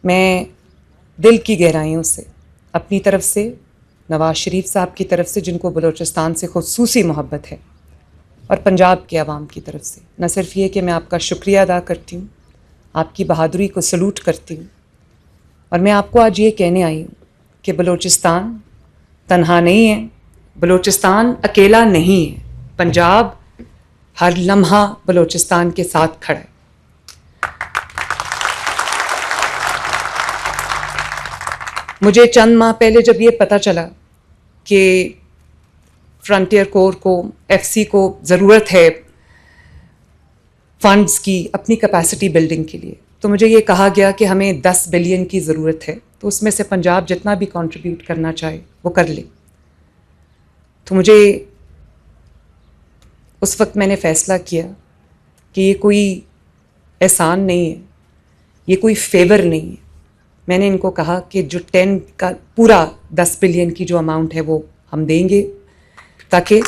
میں دل کی گہرائیوں سے اپنی طرف سے، نواز شریف صاحب کی طرف سے جن کو بلوچستان سے خصوصی محبت ہے، اور پنجاب کے عوام کی طرف سے نہ صرف یہ کہ میں آپ کا شکریہ ادا کرتی ہوں، آپ کی بہادری کو سلوٹ کرتی ہوں، اور میں آپ کو آج یہ کہنے آئی ہوں کہ بلوچستان تنہا نہیں ہے، بلوچستان اکیلا نہیں ہے، پنجاب ہر لمحہ بلوچستان کے ساتھ کھڑا ہے۔ مجھے چند ماہ پہلے جب یہ پتہ چلا کہ فرنٹیئر کور کو، ایف سی کو ضرورت ہے فنڈز کی اپنی کیپیسٹی بلڈنگ کے لیے، تو مجھے یہ کہا گیا کہ ہمیں 10 بلین کی ضرورت ہے، تو اس میں سے پنجاب جتنا بھی کنٹریبیوٹ کرنا چاہے وہ کر لے۔ تو مجھے اس وقت میں نے فیصلہ کیا کہ یہ کوئی احسان نہیں ہے، یہ کوئی فیور نہیں ہے۔ میں نے ان کو کہا کہ جو 10 کا پورا 10 بلین کی جو اماؤنٹ ہے وہ ہم دیں گے، تاکہ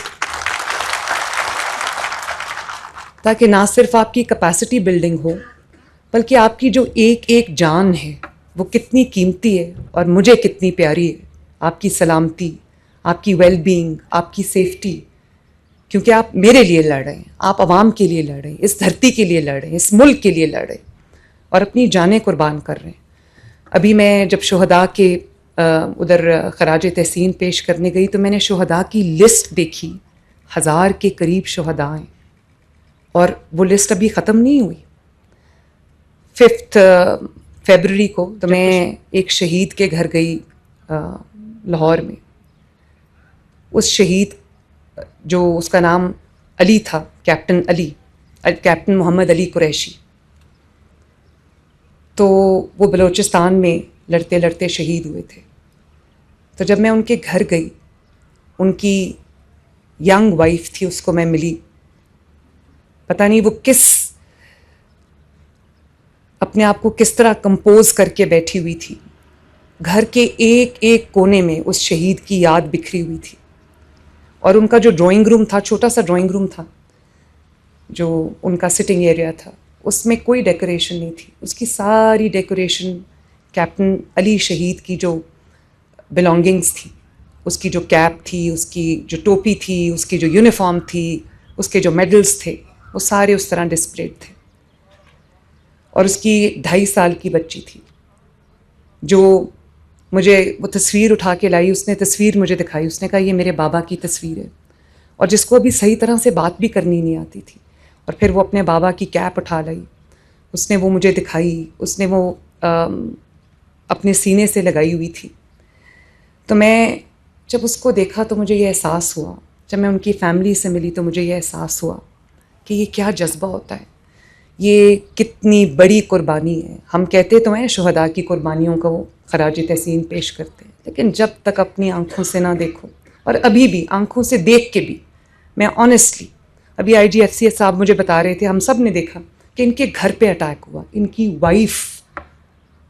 نہ صرف آپ کی کیپیسٹی بلڈنگ ہو، بلکہ آپ کی جو ایک ایک جان ہے وہ کتنی قیمتی ہے اور مجھے کتنی پیاری ہے، آپ کی سلامتی، آپ کی ویل بینگ، آپ کی سیفٹی، کیونکہ آپ میرے لیے لڑ رہے ہیں، آپ عوام کے لیے لڑ رہے ہیں، اس دھرتی کے لیے لڑ رہے ہیں، اس ملک کے لیے لڑ رہے ہیں اور اپنی جانیں قربان کر رہے ہیں۔ ابھی میں جب شہداء کے ادھر خراج تحسین پیش کرنے گئی تو میں نے شہداء کی لسٹ دیکھی، 1000 کے قریب شہداء ہیں، اور وہ لسٹ ابھی ختم نہیں ہوئی۔ 5 فیبرری کو تو میں ایک شہید کے گھر گئی لاہور میں۔ اس شہید جو اس کا نام علی تھا، کیپٹن محمد علی قریشی، تو وہ بلوچستان میں لڑتے لڑتے شہید ہوئے تھے۔ تو جب میں ان کے گھر گئی، ان کی ینگ وائف تھی، اس کو میں ملی، پتہ نہیں وہ اپنے آپ کو کس طرح کمپوز کر کے بیٹھی ہوئی تھی۔ گھر کے ایک ایک کونے میں اس شہید کی یاد بکھری ہوئی تھی، اور ان کا جو ڈرائنگ روم تھا، چھوٹا سا ڈرائنگ روم تھا جو ان کا سٹنگ ایریا تھا، اس میں کوئی ڈیکوریشن نہیں تھی۔ اس کی ساری ڈیکوریشن کیپٹن علی شہید کی جو بلانگنگز تھی، اس کی جو کیپ تھی، اس کی جو ٹوپی تھی، اس کی جو یونیفارم تھی، اس کے جو میڈلز تھے، وہ سارے اس طرح ڈسپلیڈ تھے۔ اور اس کی 2.5 سال کی بچی تھی جو مجھے وہ تصویر اٹھا کے لائی، اس نے تصویر مجھے دکھائی، اس نے کہا یہ میرے بابا کی تصویر ہے، اور جس کو ابھی صحیح طرح سے بات بھی کرنی نہیں آتی تھی، اور پھر وہ اپنے بابا کی کیپ اٹھا لائی، اس نے وہ مجھے دکھائی، اس نے وہ اپنے سینے سے لگائی ہوئی تھی۔ تو میں جب اس کو دیکھا تو مجھے یہ احساس ہوا، جب میں ان کی فیملی سے ملی تو مجھے یہ احساس ہوا کہ یہ کیا جذبہ ہوتا ہے، یہ کتنی بڑی قربانی ہے۔ ہم کہتے تو ہیں شہداء کی قربانیوں کو خراج تحسین پیش کرتے ہیں، لیکن جب تک اپنی آنکھوں سے نہ دیکھو، اور ابھی بھی آنکھوں سے دیکھ کے بھی میں آنیسٹلی، ابھی آئی جی ایف سی صاحب مجھے بتا رہے تھے، ہم سب نے دیکھا کہ ان کے گھر پہ اٹیک ہوا، ان کی وائف،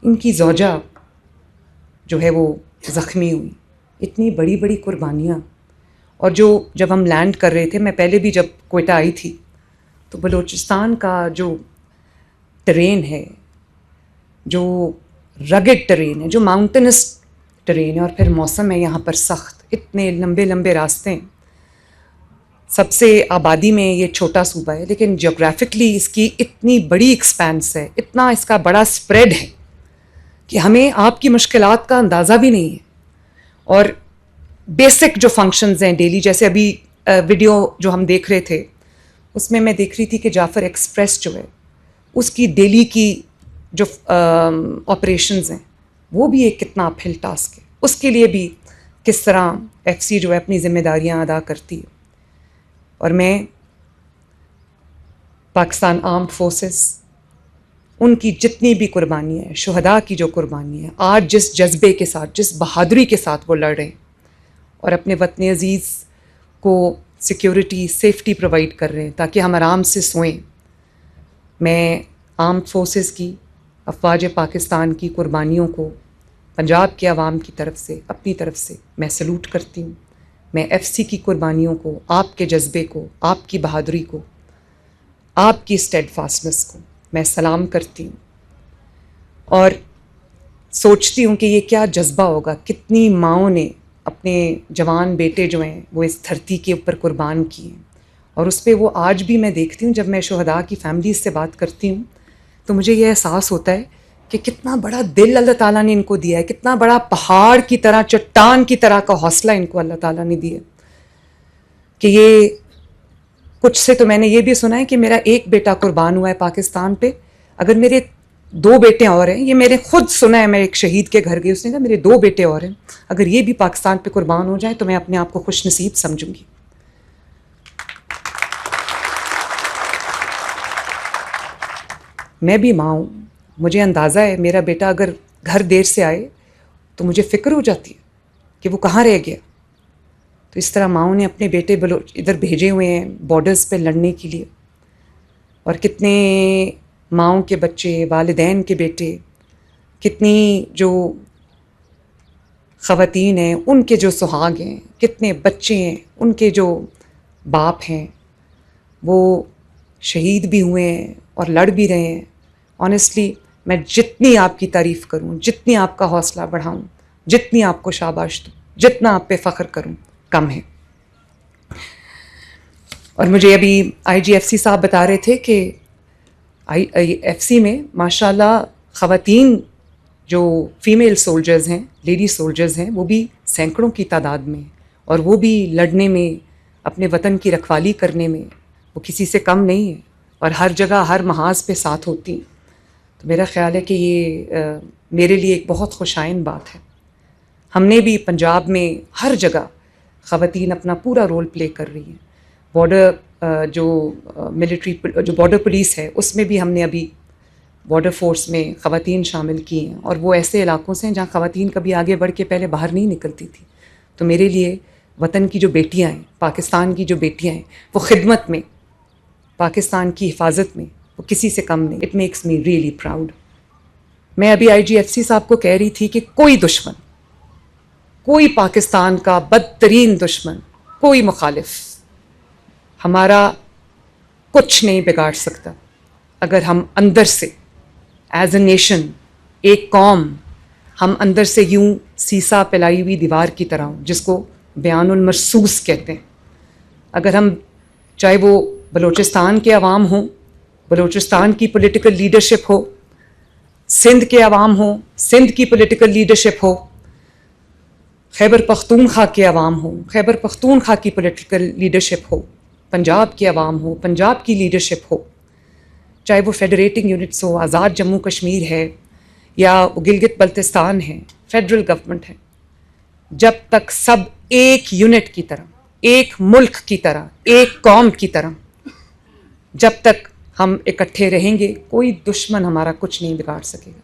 ان کی زوجہ جو ہے وہ زخمی ہوئی۔ اتنی بڑی بڑی قربانیاں، اور جب ہم لینڈ کر رہے تھے، میں پہلے بھی جب کوئٹہ آئی تھی، تو بلوچستان کا جو ٹرین ہے، جو رگڈ ٹرین ہے، جو ماؤنٹینس ٹرین ہے، اور پھر موسم ہے یہاں پر سخت، اتنے لمبے لمبے راستے ہیں۔ سب سے آبادی میں یہ چھوٹا صوبہ ہے، لیکن جیوگرافکلی اس کی اتنی بڑی ایکسپینس ہے، اتنا اس کا بڑا اسپریڈ ہے کہ ہمیں آپ کی مشکلات کا اندازہ بھی نہیں ہے۔ اور بیسک جو فنکشنز ہیں ڈیلی، جیسے ابھی ویڈیو جو ہم دیکھ رہے تھے، اس میں میں دیکھ رہی تھی کہ جعفر ایکسپریس جو ہے، اس کی ڈیلی کی جو آپریشنز ہیں، وہ بھی ایک کتنا اپ ہل ٹاسک ہے۔ اس کے لیے بھی کس طرح ایف سی جو ہے اپنی ذمہ داریاں ادا کرتی ہے۔ اور میں پاکستان آرمڈ فورسز، ان کی جتنی بھی قربانی ہے، شہداء کی جو قربانی ہے، آج جس جذبے کے ساتھ، جس بہادری کے ساتھ وہ لڑ رہے ہیں اور اپنے وطن عزیز کو سیکیورٹی، سیفٹی پرووائڈ کر رہے ہیں تاکہ ہم آرام سے سوئیں، میں آرمڈ فورسز کی، افواج پاکستان کی قربانیوں کو پنجاب کے عوام کی طرف سے، اپنی طرف سے میں سلوٹ کرتی ہوں۔ میں ایف سی کی قربانیوں کو، آپ کے جذبے کو، آپ کی بہادری کو، آپ کی اسٹیڈ فاسٹنس کو میں سلام کرتی ہوں۔ اور سوچتی ہوں کہ یہ کیا جذبہ ہوگا، کتنی ماؤں نے اپنے جوان بیٹے جو ہیں وہ اس دھرتی کے اوپر قربان کیے ہیں، اور اس پہ وہ آج بھی میں دیکھتی ہوں جب میں شہداء کی فیملیز سے بات کرتی ہوں تو مجھے یہ احساس ہوتا ہے کہ کتنا بڑا دل اللہ تعالیٰ نے ان کو دیا ہے، کتنا بڑا پہاڑ کی طرح، چٹان کی طرح کا حوصلہ ان کو اللہ تعالیٰ نے دیا کہ یہ کچھ سے تو میں نے یہ بھی سنا ہے کہ میرا ایک بیٹا قربان ہوا ہے پاکستان پہ، اگر میرے 2 بیٹے اور ہیں، یہ میں نے خود سنا ہے، میں ایک شہید کے گھر گئی، اس نے کہا میرے 2 بیٹے اور ہیں، اگر یہ بھی پاکستان پہ قربان ہو جائیں تو میں اپنے آپ کو خوش نصیب سمجھوں گی۔ میں بھی ماں ہوں، مجھے اندازہ ہے میرا بیٹا اگر گھر دیر سے آئے تو مجھے فکر ہو جاتی ہے کہ وہ کہاں رہ گیا۔ تو اس طرح ماؤں نے اپنے بیٹے ادھر بھیجے ہوئے ہیں بارڈرز پہ لڑنے کے لیے، اور کتنے ماؤں کے بچے، والدین کے بیٹے، کتنی جو خواتین ہیں ان کے جو سہاگ ہیں، کتنے بچے ہیں ان کے جو باپ ہیں، وہ شہید بھی ہوئے ہیں اور لڑ بھی رہے ہیں۔ آنیسٹلی میں جتنی آپ کی تعریف کروں، جتنی آپ کا حوصلہ بڑھاؤں، جتنی آپ کو شاباش دوں، جتنا آپ پہ فخر کروں، کم ہے۔ اور مجھے ابھی آئی جی ایف سی صاحب بتا رہے تھے کہ آئی ایف سی میں ماشاءاللہ خواتین جو فیمیل سولجرز ہیں، لیڈی سولجرز ہیں، وہ بھی سینکڑوں کی تعداد میں، اور وہ بھی لڑنے میں، اپنے وطن کی رکھوالی کرنے میں وہ کسی سے کم نہیں ہے، اور ہر جگہ ہر محاذ پہ ساتھ ہوتی ہیں۔ تو میرا خیال ہے کہ یہ میرے لیے ایک بہت خوشائن بات ہے۔ ہم نے بھی پنجاب میں ہر جگہ خواتین اپنا پورا رول پلے کر رہی ہیں۔ بارڈر جو ملٹری جو بارڈر پولیس ہے اس میں بھی ہم نے ابھی بارڈر فورس میں خواتین شامل کی ہیں، اور وہ ایسے علاقوں سے ہیں جہاں خواتین کبھی آگے بڑھ کے پہلے باہر نہیں نکلتی تھی۔ تو میرے لیے وطن کی جو بیٹیاں ہیں، پاکستان کی جو بیٹیاں ہیں، وہ خدمت میں، پاکستان کی حفاظت میں وہ کسی سے کم نہیں۔ It makes me really proud. میں ابھی آئی جی ایف سی صاحب کو کہہ رہی تھی کہ کوئی دشمن، کوئی پاکستان کا بدترین دشمن، کوئی مخالف ہمارا کچھ نہیں بگاڑ سکتا اگر ہم اندر سے ایز اے نیشن، ایک قوم، ہم اندر سے یوں سیسا پلائی ہوئی دیوار کی طرح ہوں، جس کو بیان المرصوص کہتے ہیں۔ اگر ہم، چاہے وہ بلوچستان کے عوام ہوں، بلوچستان کی پولیٹیکل لیڈرشپ ہو، سندھ کے عوام ہوں، سندھ کی پولیٹیکل لیڈرشپ ہو، خیبر پختونخوا کے عوام ہوں، خیبر پختونخوا کی پولیٹیکل لیڈرشپ ہو، پنجاب کے عوام ہو، پنجاب کی لیڈرشپ ہو، چاہے وہ فیڈریٹنگ یونٹس ہو، آزاد جموں کشمیر ہے یا گلگت بلتستان ہے، فیڈرل گورنمنٹ ہے، جب تک سب ایک یونٹ کی طرح، ایک ملک کی طرح، ایک قوم کی طرح جب تک ہم اکٹھے رہیں گے، کوئی دشمن ہمارا کچھ نہیں بگاڑ سکے گا۔